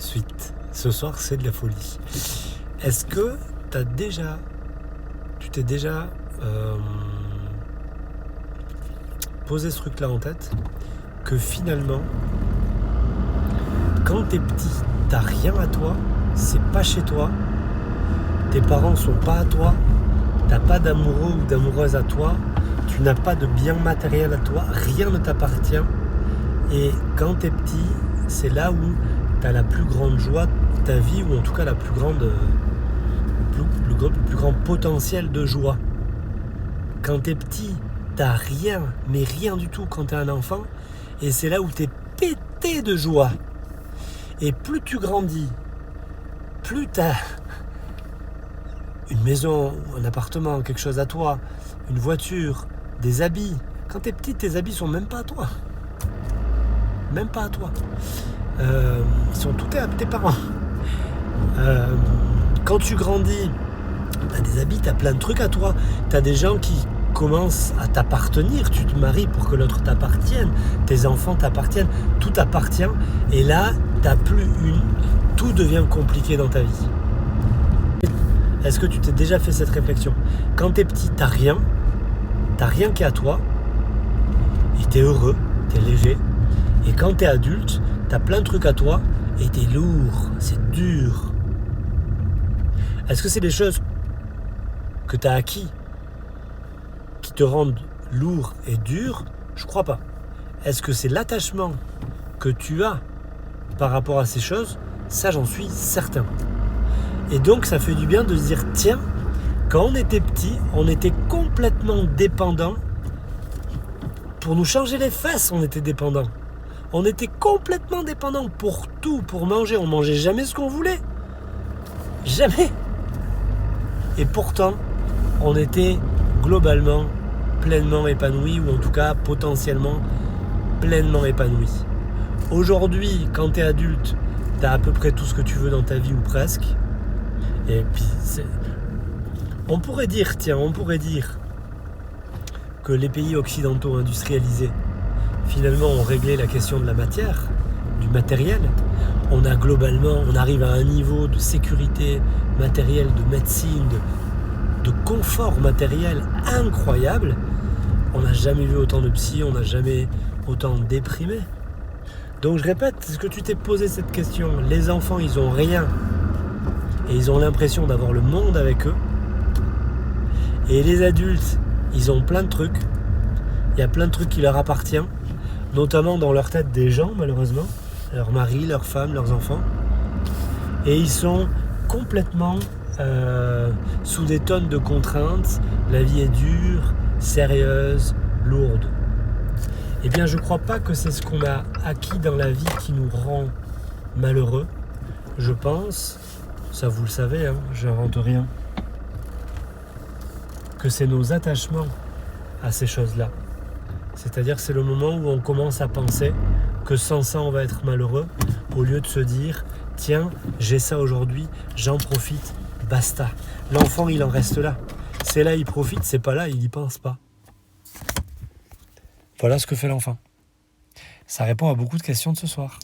suite. Ce soir, c'est de la folie. Est-ce que tu t'es déjà posé ce truc-là en tête, que finalement, quand t'es petit, t'as rien à toi, c'est pas chez toi, tes parents sont pas à toi, t'as pas d'amoureux ou d'amoureuse à toi, tu n'as pas de bien matériel à toi, rien ne t'appartient, et quand t'es petit, c'est là où t'as la plus grande joie de ta vie, ou en tout cas la plus grande, le plus grand potentiel de joie. Quand t'es petit, t'as rien, mais rien du tout quand t'es un enfant, et c'est là où t'es pété de joie. Et plus tu grandis, plus t'as une maison, un appartement, quelque chose à toi, une voiture, des habits. Quand t'es petit, tes habits sont même pas à toi. Même pas à toi. Ils sont tous à tes parents. Quand tu grandis, t'as des habits, t'as plein de trucs à toi. T'as des gens qui commencent à t'appartenir. Tu te maries pour que l'autre t'appartienne. Tes enfants t'appartiennent. Tout t'appartient. Et là, t'as plus une. Tout devient compliqué dans ta vie. Est-ce que tu t'es déjà fait cette réflexion ? Quand t'es petit, t'as rien qui est à toi, et t'es heureux, t'es léger. Et quand t'es adulte, t'as plein de trucs à toi, et t'es lourd, c'est dur. Est-ce que c'est des choses que t'as acquis qui te rendent lourd et dur ? Je crois pas. Est-ce que c'est l'attachement que tu as par rapport à ces choses ? Ça, j'en suis certain. Et donc, ça fait du bien de se dire, tiens, quand on était petit, on était complètement dépendant. Pour nous changer les fesses, on était dépendant. On était complètement dépendant pour tout, pour manger. On mangeait jamais ce qu'on voulait. Jamais. Et pourtant, on était globalement pleinement épanoui, ou en tout cas potentiellement pleinement épanoui. Aujourd'hui, quand tu es adulte, tu as à peu près tout ce que tu veux dans ta vie, ou presque. Et puis, on pourrait dire que les pays occidentaux industrialisés, finalement, ont réglé la question de la matière, du matériel. On arrive à un niveau de sécurité matérielle, de médecine, de confort matériel incroyable. On n'a jamais vu autant de psy, on n'a jamais autant déprimé. Donc je répète, est-ce que tu t'es posé cette question ? Les enfants, ils ont rien. Et ils ont l'impression d'avoir le monde avec eux. Et les adultes, ils ont plein de trucs. Il y a plein de trucs qui leur appartiennent, notamment dans leur tête des gens, malheureusement. Leur mari, leur femme, leurs enfants. Et ils sont complètement sous des tonnes de contraintes. La vie est dure, sérieuse, lourde. Eh bien, je ne crois pas que c'est ce qu'on a acquis dans la vie qui nous rend malheureux. Je pense... Ça, vous le savez, j'invente rien. Que c'est nos attachements à ces choses-là. C'est-à-dire que c'est le moment où on commence à penser que sans ça, on va être malheureux, au lieu de se dire, tiens, j'ai ça aujourd'hui, j'en profite, basta. L'enfant, il en reste là. C'est là, il profite, c'est pas là, il n'y pense pas. Voilà ce que fait l'enfant. Ça répond à beaucoup de questions de ce soir.